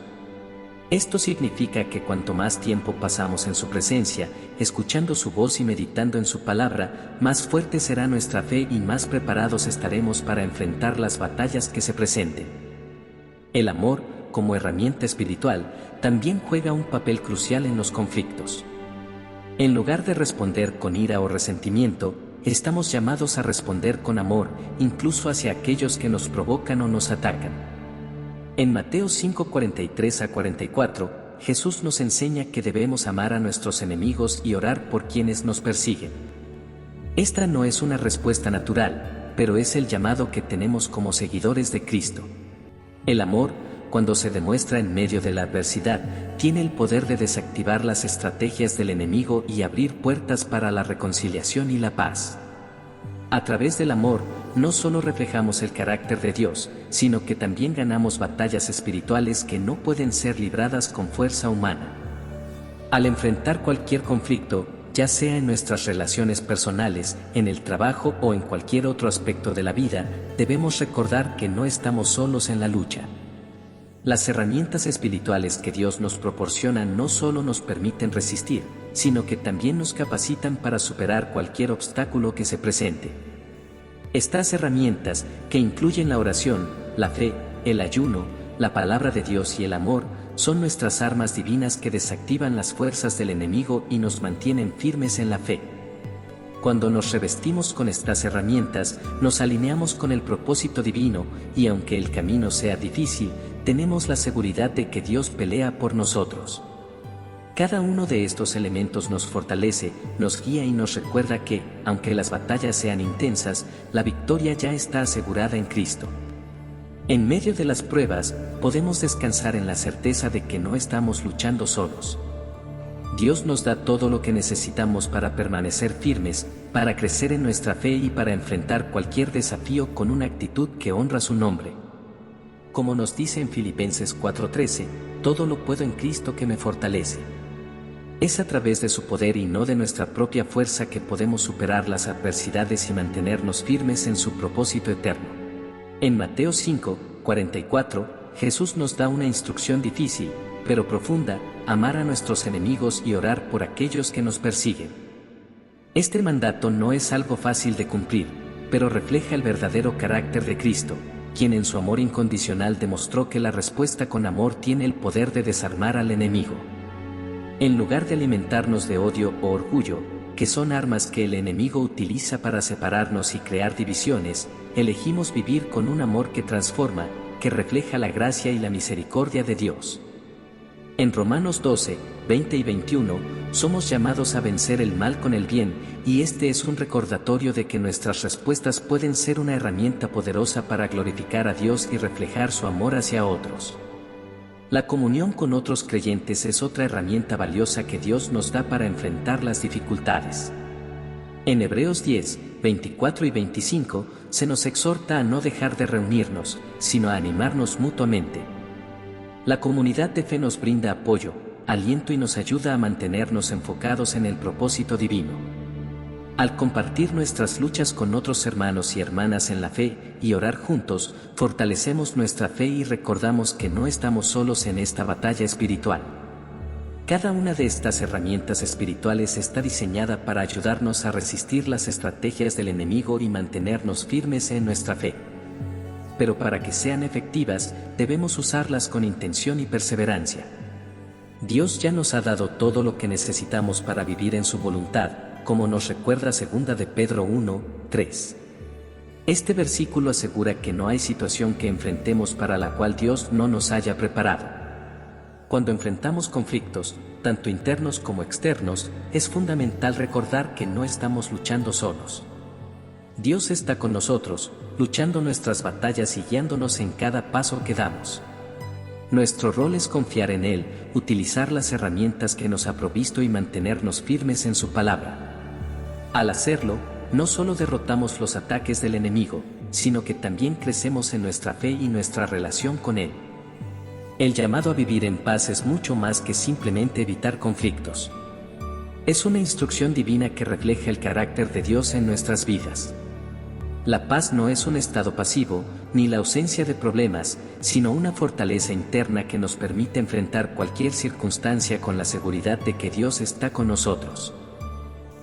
Esto significa que cuanto más tiempo pasamos en su presencia, escuchando su voz y meditando en su palabra, más fuerte será nuestra fe y más preparados estaremos para enfrentar las batallas que se presenten. El amor, como herramienta espiritual, también juega un papel crucial en los conflictos. En lugar de responder con ira o resentimiento, estamos llamados a responder con amor, incluso hacia aquellos que nos provocan o nos atacan. En Mateo 5:43-44, Jesús nos enseña que debemos amar a nuestros enemigos y orar por quienes nos persiguen. Esta no es una respuesta natural, pero es el llamado que tenemos como seguidores de Cristo. El amor, cuando se demuestra en medio de la adversidad, tiene el poder de desactivar las estrategias del enemigo y abrir puertas para la reconciliación y la paz. A través del amor, no solo reflejamos el carácter de Dios, sino que también ganamos batallas espirituales que no pueden ser libradas con fuerza humana. Al enfrentar cualquier conflicto, ya sea en nuestras relaciones personales, en el trabajo o en cualquier otro aspecto de la vida, debemos recordar que no estamos solos en la lucha. Las herramientas espirituales que Dios nos proporciona no solo nos permiten resistir, sino que también nos capacitan para superar cualquier obstáculo que se presente. Estas herramientas, que incluyen la oración, la fe, el ayuno, la palabra de Dios y el amor, son nuestras armas divinas que desactivan las fuerzas del enemigo y nos mantienen firmes en la fe. Cuando nos revestimos con estas herramientas, nos alineamos con el propósito divino, y aunque el camino sea difícil, tenemos la seguridad de que Dios pelea por nosotros. Cada uno de estos elementos nos fortalece, nos guía y nos recuerda que, aunque las batallas sean intensas, la victoria ya está asegurada en Cristo. En medio de las pruebas, podemos descansar en la certeza de que no estamos luchando solos. Dios nos da todo lo que necesitamos para permanecer firmes, para crecer en nuestra fe y para enfrentar cualquier desafío con una actitud que honra su nombre. Como nos dice en Filipenses 4:13, todo lo puedo en Cristo que me fortalece. Es a través de su poder y no de nuestra propia fuerza que podemos superar las adversidades y mantenernos firmes en su propósito eterno. En Mateo 5:44, Jesús nos da una instrucción difícil, pero profunda: amar a nuestros enemigos y orar por aquellos que nos persiguen. Este mandato no es algo fácil de cumplir, pero refleja el verdadero carácter de Cristo, quien en su amor incondicional demostró que la respuesta con amor tiene el poder de desarmar al enemigo. En lugar de alimentarnos de odio o orgullo, que son armas que el enemigo utiliza para separarnos y crear divisiones, elegimos vivir con un amor que transforma, que refleja la gracia y la misericordia de Dios. En Romanos 12:20 y 21, somos llamados a vencer el mal con el bien, y este es un recordatorio de que nuestras respuestas pueden ser una herramienta poderosa para glorificar a Dios y reflejar su amor hacia otros. La comunión con otros creyentes es otra herramienta valiosa que Dios nos da para enfrentar las dificultades. En Hebreos 10:24 y 25, se nos exhorta a no dejar de reunirnos, sino a animarnos mutuamente. La comunidad de fe nos brinda apoyo, aliento y nos ayuda a mantenernos enfocados en el propósito divino. Al compartir nuestras luchas con otros hermanos y hermanas en la fe y orar juntos, fortalecemos nuestra fe y recordamos que no estamos solos en esta batalla espiritual. Cada una de estas herramientas espirituales está diseñada para ayudarnos a resistir las estrategias del enemigo y mantenernos firmes en nuestra fe. Pero para que sean efectivas, debemos usarlas con intención y perseverancia. Dios ya nos ha dado todo lo que necesitamos para vivir en su voluntad, como nos recuerda 2 de Pedro 1, 3. Este versículo asegura que no hay situación que enfrentemos para la cual Dios no nos haya preparado. Cuando enfrentamos conflictos, tanto internos como externos, es fundamental recordar que no estamos luchando solos. Dios está con nosotros, luchando nuestras batallas y guiándonos en cada paso que damos. Nuestro rol es confiar en Él, utilizar las herramientas que nos ha provisto y mantenernos firmes en su palabra. Al hacerlo, no solo derrotamos los ataques del enemigo, sino que también crecemos en nuestra fe y nuestra relación con Él. El llamado a vivir en paz es mucho más que simplemente evitar conflictos. Es una instrucción divina que refleja el carácter de Dios en nuestras vidas. La paz no es un estado pasivo, ni la ausencia de problemas, sino una fortaleza interna que nos permite enfrentar cualquier circunstancia con la seguridad de que Dios está con nosotros.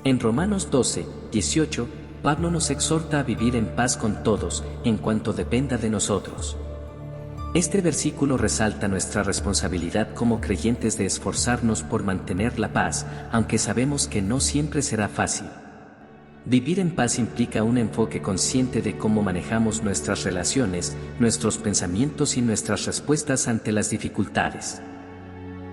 En Romanos 12, 18, Pablo nos exhorta a vivir en paz con todos, en cuanto dependa de nosotros. Este versículo resalta nuestra responsabilidad como creyentes de esforzarnos por mantener la paz, aunque sabemos que no siempre será fácil. Vivir en paz implica un enfoque consciente de cómo manejamos nuestras relaciones, nuestros pensamientos y nuestras respuestas ante las dificultades.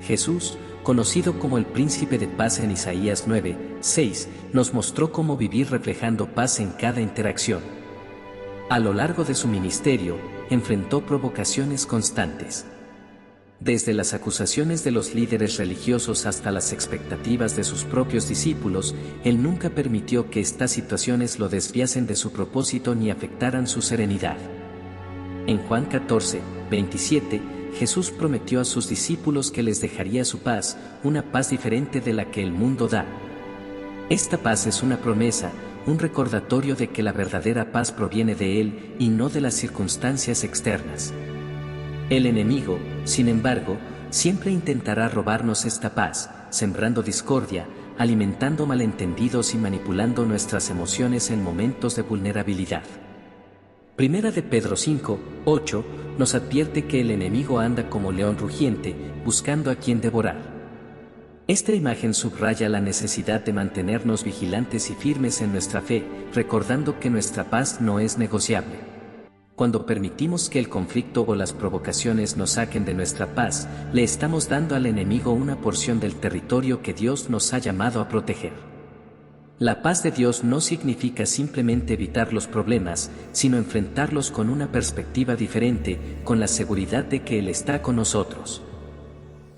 Jesús, conocido como el Príncipe de Paz en Isaías 9, 6, nos mostró cómo vivir reflejando paz en cada interacción. A lo largo de su ministerio, enfrentó provocaciones constantes. Desde las acusaciones de los líderes religiosos hasta las expectativas de sus propios discípulos, Él nunca permitió que estas situaciones lo desviasen de su propósito ni afectaran su serenidad. En Juan 14, 27, Jesús prometió a sus discípulos que les dejaría su paz, una paz diferente de la que el mundo da. Esta paz es una promesa, un recordatorio de que la verdadera paz proviene de Él y no de las circunstancias externas. El enemigo, sin embargo, siempre intentará robarnos esta paz, sembrando discordia, alimentando malentendidos y manipulando nuestras emociones en momentos de vulnerabilidad. Primera de Pedro 5, 8, nos advierte que el enemigo anda como león rugiente, buscando a quien devorar. Esta imagen subraya la necesidad de mantenernos vigilantes y firmes en nuestra fe, recordando que nuestra paz no es negociable. Cuando permitimos que el conflicto o las provocaciones nos saquen de nuestra paz, le estamos dando al enemigo una porción del territorio que Dios nos ha llamado a proteger. La paz de Dios no significa simplemente evitar los problemas, sino enfrentarlos con una perspectiva diferente, con la seguridad de que Él está con nosotros.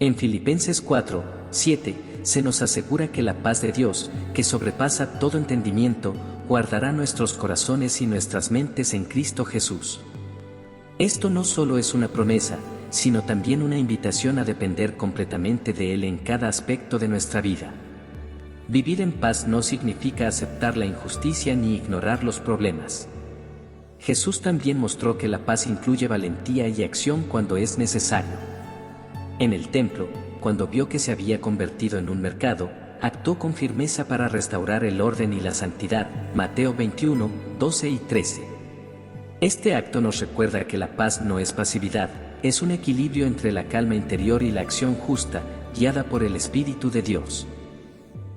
En Filipenses 4, 7, se nos asegura que la paz de Dios, que sobrepasa todo entendimiento, guardará nuestros corazones y nuestras mentes en Cristo Jesús. Esto no solo es una promesa, sino también una invitación a depender completamente de Él en cada aspecto de nuestra vida. Vivir en paz no significa aceptar la injusticia ni ignorar los problemas. Jesús también mostró que la paz incluye valentía y acción cuando es necesario. En el templo, cuando vio que se había convertido en un mercado, actuó con firmeza para restaurar el orden y la santidad, Mateo 21, 12 y 13. Este acto nos recuerda que la paz no es pasividad, es un equilibrio entre la calma interior y la acción justa, guiada por el Espíritu de Dios.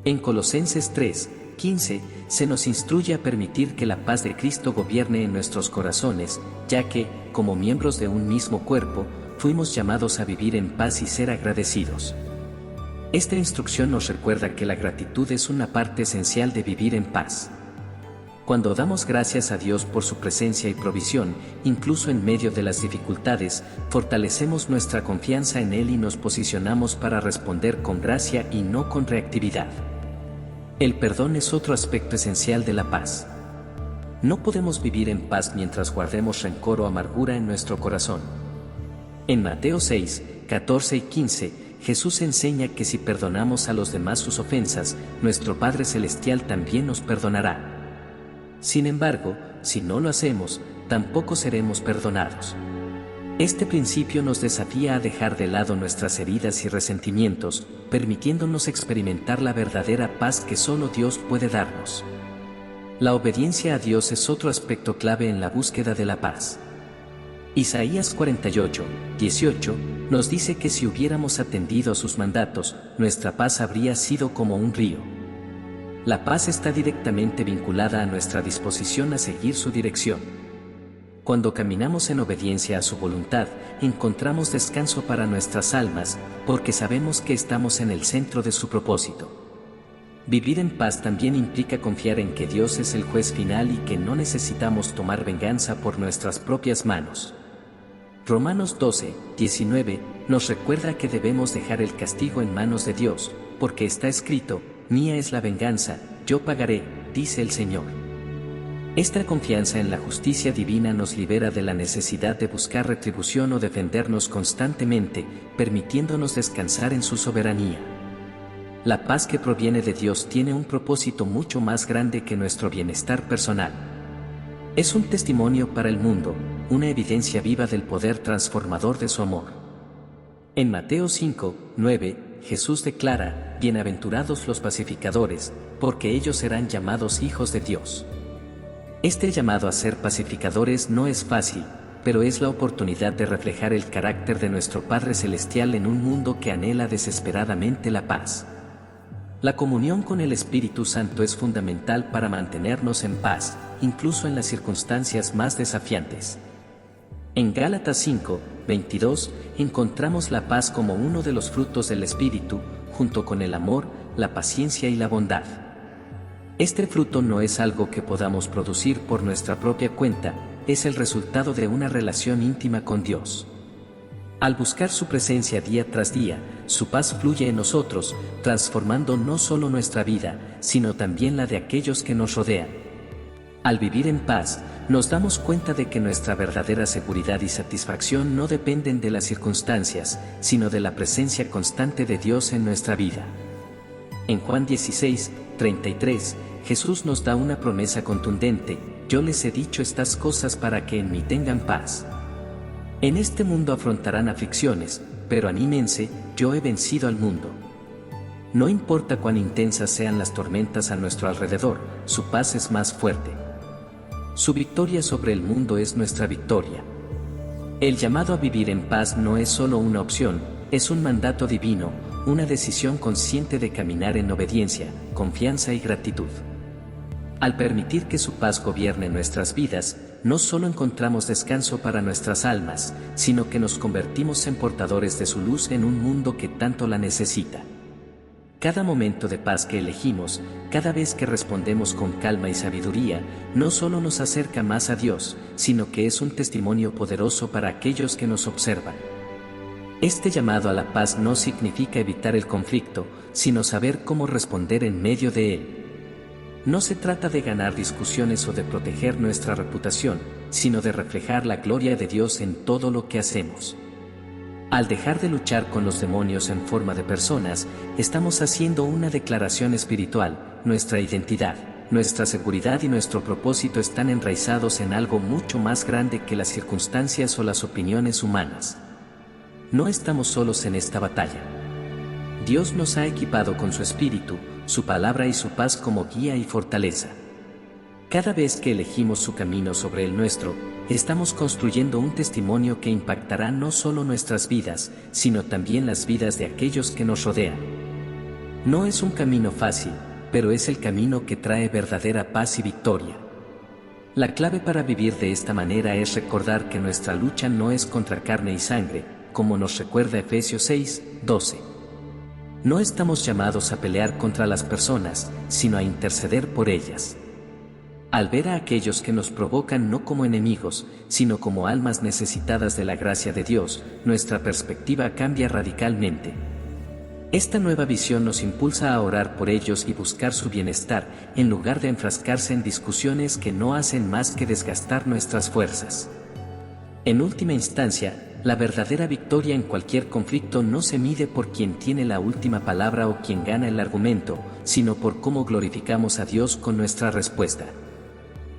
En Colosenses 3, 15, se nos instruye a permitir que la paz de Cristo gobierne en nuestros corazones, ya que, como miembros de un mismo cuerpo, fuimos llamados a vivir en paz y ser agradecidos. Esta instrucción nos recuerda que la gratitud es una parte esencial de vivir en paz. Cuando damos gracias a Dios por su presencia y provisión, incluso en medio de las dificultades, fortalecemos nuestra confianza en Él y nos posicionamos para responder con gracia y no con reactividad. El perdón es otro aspecto esencial de la paz. No podemos vivir en paz mientras guardemos rencor o amargura en nuestro corazón. En Mateo 6, 14 y 15, Jesús enseña que si perdonamos a los demás sus ofensas, nuestro Padre Celestial también nos perdonará. Sin embargo, si no lo hacemos, tampoco seremos perdonados. Este principio nos desafía a dejar de lado nuestras heridas y resentimientos, permitiéndonos experimentar la verdadera paz que solo Dios puede darnos. La obediencia a Dios es otro aspecto clave en la búsqueda de la paz. Isaías 48, 18, nos dice que si hubiéramos atendido a sus mandatos, nuestra paz habría sido como un río. La paz está directamente vinculada a nuestra disposición a seguir su dirección. Cuando caminamos en obediencia a su voluntad, encontramos descanso para nuestras almas, porque sabemos que estamos en el centro de su propósito. Vivir en paz también implica confiar en que Dios es el juez final y que no necesitamos tomar venganza por nuestras propias manos. Romanos 12, 19, nos recuerda que debemos dejar el castigo en manos de Dios, porque está escrito, mía es la venganza, yo pagaré, dice el Señor. Esta confianza en la justicia divina nos libera de la necesidad de buscar retribución o defendernos constantemente, permitiéndonos descansar en su soberanía. La paz que proviene de Dios tiene un propósito mucho más grande que nuestro bienestar personal. Es un testimonio para el mundo, una evidencia viva del poder transformador de su amor. En Mateo 5, 9, Jesús declara, bienaventurados los pacificadores, porque ellos serán llamados hijos de Dios. Este llamado a ser pacificadores no es fácil, pero es la oportunidad de reflejar el carácter de nuestro Padre Celestial en un mundo que anhela desesperadamente la paz. La comunión con el Espíritu Santo es fundamental para mantenernos en paz, incluso en las circunstancias más desafiantes. En Gálatas 5, 22, encontramos la paz como uno de los frutos del Espíritu, junto con el amor, la paciencia y la bondad. Este fruto no es algo que podamos producir por nuestra propia cuenta, es el resultado de una relación íntima con Dios. Al buscar su presencia día tras día, su paz fluye en nosotros, transformando no solo nuestra vida, sino también la de aquellos que nos rodean. Al vivir en paz, nos damos cuenta de que nuestra verdadera seguridad y satisfacción no dependen de las circunstancias, sino de la presencia constante de Dios en nuestra vida. En Juan 16, 33, Jesús nos da una promesa contundente, yo les he dicho estas cosas para que en mí tengan paz. En este mundo afrontarán aflicciones, pero anímense, yo he vencido al mundo. No importa cuán intensas sean las tormentas a nuestro alrededor, su paz es más fuerte. Su victoria sobre el mundo es nuestra victoria. El llamado a vivir en paz no es solo una opción, es un mandato divino, una decisión consciente de caminar en obediencia, confianza y gratitud. Al permitir que su paz gobierne nuestras vidas, no solo encontramos descanso para nuestras almas, sino que nos convertimos en portadores de su luz en un mundo que tanto la necesita. Cada momento de paz que elegimos, cada vez que respondemos con calma y sabiduría, no solo nos acerca más a Dios, sino que es un testimonio poderoso para aquellos que nos observan. Este llamado a la paz no significa evitar el conflicto, sino saber cómo responder en medio de él. No se trata de ganar discusiones o de proteger nuestra reputación, sino de reflejar la gloria de Dios en todo lo que hacemos. Al dejar de luchar con los demonios en forma de personas, estamos haciendo una declaración espiritual, nuestra identidad, nuestra seguridad y nuestro propósito están enraizados en algo mucho más grande que las circunstancias o las opiniones humanas. No estamos solos en esta batalla. Dios nos ha equipado con su Espíritu, su palabra y su paz como guía y fortaleza. Cada vez que elegimos su camino sobre el nuestro, estamos construyendo un testimonio que impactará no solo nuestras vidas, sino también las vidas de aquellos que nos rodean. No es un camino fácil, pero es el camino que trae verdadera paz y victoria. La clave para vivir de esta manera es recordar que nuestra lucha no es contra carne y sangre, como nos recuerda Efesios 6, 12. No estamos llamados a pelear contra las personas, sino a interceder por ellas. Al ver a aquellos que nos provocan no como enemigos, sino como almas necesitadas de la gracia de Dios, nuestra perspectiva cambia radicalmente. Esta nueva visión nos impulsa a orar por ellos y buscar su bienestar, en lugar de enfrascarse en discusiones que no hacen más que desgastar nuestras fuerzas. En última instancia, la verdadera victoria en cualquier conflicto no se mide por quien tiene la última palabra o quien gana el argumento, sino por cómo glorificamos a Dios con nuestra respuesta.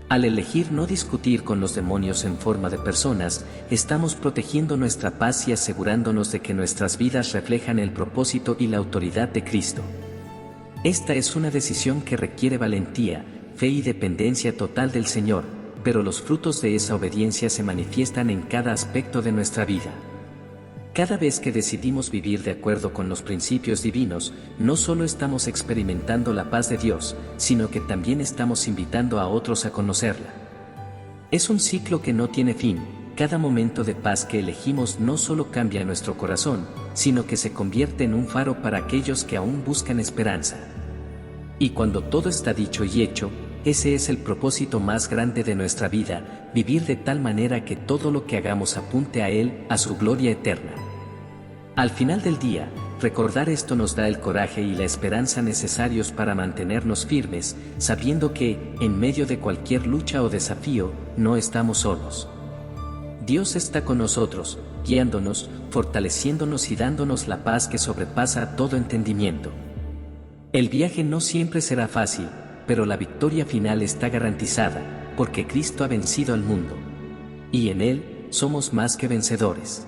Al elegir no discutir con los demonios en forma de personas, estamos protegiendo nuestra paz y asegurándonos de que nuestras vidas reflejan el propósito y la autoridad de Cristo. Esta es una decisión que requiere valentía, fe y dependencia total del Señor, pero los frutos de esa obediencia se manifiestan en cada aspecto de nuestra vida. Cada vez que decidimos vivir de acuerdo con los principios divinos, no solo estamos experimentando la paz de Dios, sino que también estamos invitando a otros a conocerla. Es un ciclo que no tiene fin. Cada momento de paz que elegimos no solo cambia nuestro corazón, sino que se convierte en un faro para aquellos que aún buscan esperanza. Y cuando todo está dicho y hecho, ese es el propósito más grande de nuestra vida, vivir de tal manera que todo lo que hagamos apunte a Él, a su gloria eterna. Al final del día, recordar esto nos da el coraje y la esperanza necesarios para mantenernos firmes, sabiendo que, en medio de cualquier lucha o desafío, no estamos solos. Dios está con nosotros, guiándonos, fortaleciéndonos y dándonos la paz que sobrepasa todo entendimiento. El viaje no siempre será fácil, pero la victoria final está garantizada, porque Cristo ha vencido al mundo. Y en Él, somos más que vencedores.